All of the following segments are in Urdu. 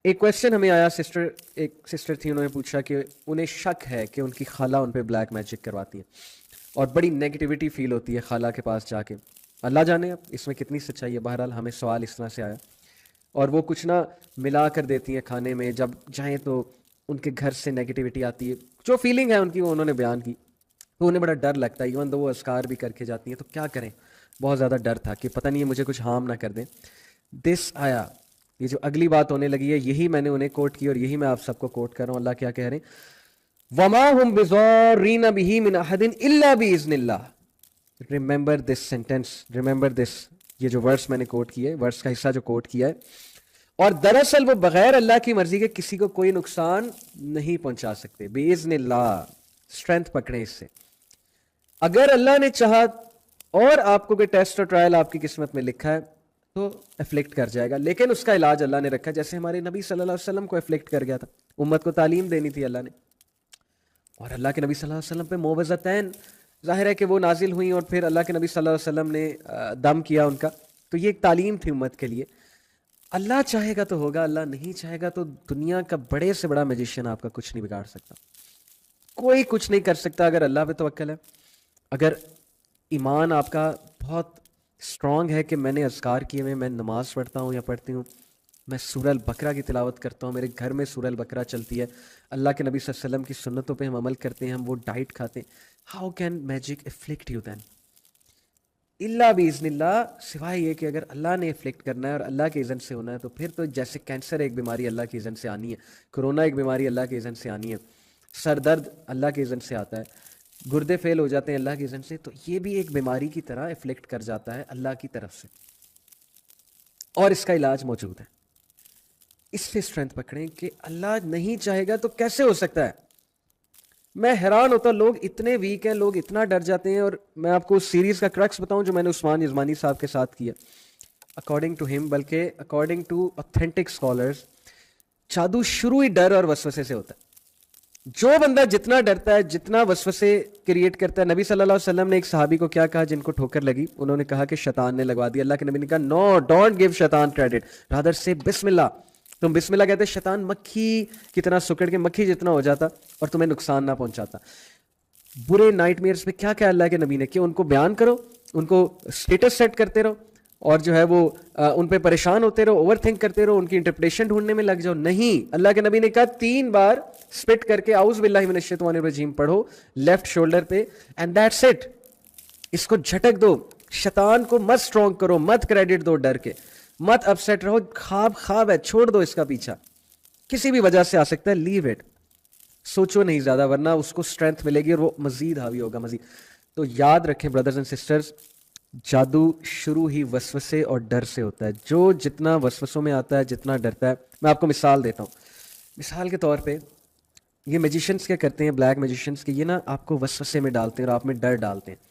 ایک کویشچن ہمیں آیا، ایک سسٹر تھی، انہوں نے پوچھا کہ انہیں شک ہے کہ ان کی خالہ ان پہ بلیک میجک کرواتی ہے اور بڑی نیگیٹیوٹی فیل ہوتی ہے خالہ کے پاس جا کے. اللہ جانے اب اس میں کتنی سچائی ہے، بہرحال ہمیں سوال اس طرح سے آیا. اور وہ کچھ نہ ملا کر دیتی ہیں کھانے میں، جب جائیں تو ان کے گھر سے نیگیٹیوٹی آتی ہے. جو فیلنگ ہے ان کی وہ انہوں نے بیان کی، تو انہیں بڑا ڈر لگتا ہے. ایون تو وہ اذکار بھی کر کے جاتی ہیں، تو کیا کریں؟ بہت زیادہ ڈر تھا کہ پتہ نہیں مجھے کچھ ہارم نہ کر دیں. دس آیا، یہ جو اگلی بات ہونے لگی ہے، یہی میں نے انہیں کوٹ کی اور یہی میں آپ سب کو کوٹ کر رہا ہوں. اللہ کیا کہہ رہے ہیں؟ وَمَا هُمْ بِضَارِّينَ بِهِ مِنْ أَحَدٍ إِلَّا بِإِذْنِ اللَّهِ. Remember this sentence, remember this, یہ جو ورس میں نے کوٹ کیا ہے، ورس کا حصہ جو کوٹ کیا ہے. اور دراصل وہ بغیر اللہ کی مرضی کے کسی کو کوئی نقصان نہیں پہنچا سکتے. بِإِذْنِ اللَّهِ، اسٹرینتھ پکڑیں اس سے. اگر اللہ نے چاہا اور آپ کو کوئی ٹیسٹ اور ٹرائل آپ کی قسمت میں لکھا ہے تو افلیکٹ کر جائے گا، لیکن اس کا علاج اللہ نے رکھا، جیسے ہمارے نبی صلی اللہ علیہ وسلم کو افلیکٹ کر گیا تھا. امت کو تعلیم دینی تھی اللہ نے، اور اللہ کے نبی صلی اللہ علیہ وسلم پہ معوذتین ظاہر ہے کہ وہ نازل ہوئیں اور پھر اللہ کے نبی صلی اللہ علیہ وسلم نے دم کیا ان کا. تو یہ ایک تعلیم تھی امت کے لیے. اللہ چاہے گا تو ہوگا، اللہ نہیں چاہے گا تو دنیا کا بڑے سے بڑا میجیشین آپ کا کچھ نہیں بگاڑ سکتا، کوئی کچھ نہیں کر سکتا اگر اللہ پہ توکل ہے. اگر ایمان آپ کا بہت اسٹرانگ ہے کہ میں نے اذکار کیے ہوئے، میں نماز پڑھتا ہوں یا پڑھتی ہوں، میں سورہ البقرہ کی تلاوت کرتا ہوں، میرے گھر میں سورہ البقرہ چلتی ہے، اللہ کے نبی صلی اللہ علیہ وسلم کی سنتوں پہ ہم عمل کرتے ہیں، ہم وہ ڈائٹ کھاتے ہیں، how can magic affect you then? اللہ باذن اللہ، سوائے یہ کہ اگر اللہ نے افلکٹ کرنا ہے اور اللہ کے اذن سے ہونا ہے، تو پھر تو جیسے کینسر ایک بیماری اللہ کے اذن سے آنی ہے، کرونا ایک بیماری اللہ کے اذن سے آنی ہے، سر درد اللہ کے اذن سے آتا ہے، گردے فیل ہو جاتے ہیں اللہ کے اذن سے، تو یہ بھی ایک بیماری کی طرح افلیکٹ کر جاتا ہے اللہ کی طرف سے، اور اس کا علاج موجود ہے. اس سے اسٹرینتھ پکڑیں کہ اللہ نہیں چاہے گا تو کیسے ہو سکتا ہے. میں حیران ہوتا، لوگ اتنے ویک ہیں، لوگ اتنا ڈر جاتے ہیں. اور میں آپ کو اس سیریز کا کرکس بتاؤں جو میں نے عثمان یزمانی صاحب کے ساتھ کیا. اکارڈنگ ٹو ہم، بلکہ اکارڈنگ ٹو اوتھینٹک اسکالرز، جادو شروع ہی ڈر اور وسوسے سے ہوتا ہے. جو بندہ جتنا ڈرتا ہے، جتنا وسوسے کریٹ کرتا ہے، نبی صلی اللہ علیہ وسلم نے ایک صحابی کو کیا کہا جن کو ٹھوکر لگی، انہوں نے کہا کہ شیطان نے لگوا دیا. اللہ کے نبی نے کہا نو، ڈونٹ گیو شیطان کریڈٹ، رادر سے بسم اللہ. تم بسم اللہ کہتے، شیطان مکھی کی طرح سکڑ کے مکھی جتنا ہو جاتا اور تمہیں نقصان نہ پہنچاتا. برے نائٹ میئرز پہ کیا کہا اللہ کے نبی نے کہ ان کو بیان کرو، ان کو اسٹیٹس سیٹ کرتے رہو، اور جو ہے وہ ان پہ پریشان ہوتے رہو، اوور تھنک کرتے رہو، ان کی انٹرپریشن ڈھونڈنے میں لگ جاؤ. نہیں، اللہ کے نبی نے کہا 3 بار اسپٹ کر کے اعوذ باللہ من الشیطان الرجیم پڑھو لیفٹ شولڈر پہ، اینڈ دیٹس اٹ. اس کو جھٹک دو، شیطان کو مت اسٹرانگ کرو، مت کریڈٹ دو ڈر کے، مت اپسیٹ رہو. خواب ہے، چھوڑ دو اس کا پیچھا، کسی بھی وجہ سے آ سکتا ہے، لیو اٹ. سوچو نہیں زیادہ، ورنہ اس کو اسٹرینتھ ملے گی اور وہ مزید حاوی ہوگا مزید. تو یاد رکھیں بردرز اینڈ سسٹرز، جادو شروع ہی وسوسے اور ڈر سے ہوتا ہے. جو جتنا وسوسوں میں آتا ہے، جتنا ڈرتا ہے. میں آپ کو مثال دیتا ہوں. مثال کے طور پہ یہ میجیشنس کیا کرتے ہیں، بلیک میجیشنس، کہ یہ نا آپ کو وسوسے میں ڈالتے ہیں اور آپ میں ڈر ڈالتے ہیں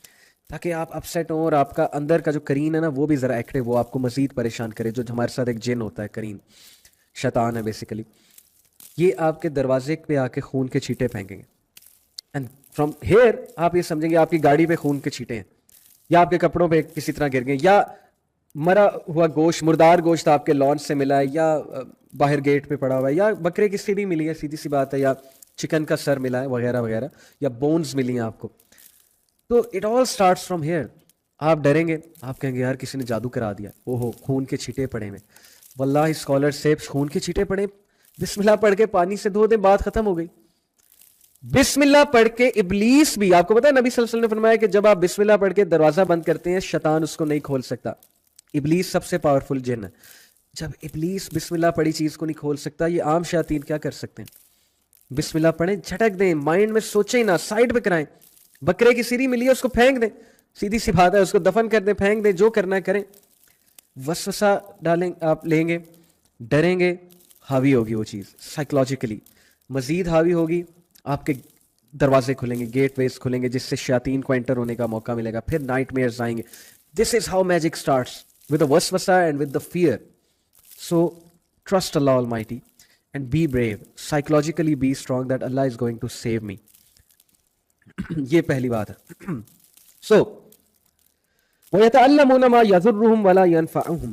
تاکہ آپ اپسیٹ ہوں اور آپ کا اندر کا جو کرین ہے نا وہ بھی ذرا ایکٹیو، وہ آپ کو مزید پریشان کرے. جو ہمارے ساتھ ایک جن ہوتا ہے، کرین شیطان ہے بیسیکلی. یہ آپ کے دروازے پہ آ کے خون کے چھینٹے پھینکیں گے، اینڈ فرام ہیئر آپ یہ سمجھیں گے آپ کی گاڑی پہ خون کے چھینٹے ہیں، یا آپ کے کپڑوں پہ کسی طرح گر گئے، یا مرا ہوا گوشت، مردار گوشت آپ کے لان سے ملا ہے، یا باہر گیٹ پہ پڑا ہوا ہے، یا بکرے کی سیڑھی ملی ہے، سیدھی سی بات ہے، یا چکن کا سر ملا ہے وغیرہ وغیرہ، یا بونز ملی ہیں آپ کو. تو it all starts from here. آپ ڈریں گے، آپ کہیں گے یار کسی نے جادو کرا دیا، اوہو خون کے چھینٹے پڑے ہوئے. واللہ اسکالر سے خون کے چھینٹے پڑے، بسم اللہ پڑھ کے پانی سے دھو دیں، بات ختم ہو گئی. بسم اللہ پڑھ کے ابلیس بھی، آپ کو پتا ہے نبی صلی اللہ علیہ وسلم نے فرمایا کہ جب آپ بسم اللہ پڑھ کے دروازہ بند کرتے ہیں، شیطان اس کو نہیں کھول سکتا. ابلیس سب سے پاورفل جن ہے. جب ابلیس بسم اللہ پڑھی چیز کو نہیں کھول سکتا، یہ عام شیاطین کیا کر سکتے ہیں؟ بسم اللہ پڑھیں، جھٹک دیں، مائنڈ میں سوچیں نہ، سائڈ پہ کرائیں. بکرے کی سیری ملی ہے اس کو پھینک دیں، سیدھی سی بات ہے، اس کو دفن کر دیں، پھینک دیں، جو کرنا ہے کریں. وسوسہ ڈالیں، آپ لیں گے، ڈریں گے، حاوی ہوگی وہ چیز سائیکولوجیکلی، مزید حاوی ہوگی، آپ کے دروازے کھلیں گے، گیٹ ویز کھلیں گے، جس سے شیاطین کو انٹر ہونے کا موقع ملے گا. پھر نائٹ میئرز آئیں گے. This is how magic starts, with the وسوسہ and with the fear. So trust اللہ almighty and be brave, psychologically be strong that اللہ is going to save me. یہ پہلی بات ہے. سو وَيَتَعَلَّمُونَ مَا يَضُرُّهُمْ وَلَا يَنفَعُهُمْ.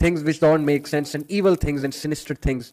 things which don't make sense and evil things and sinister things.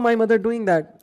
my mother doing that,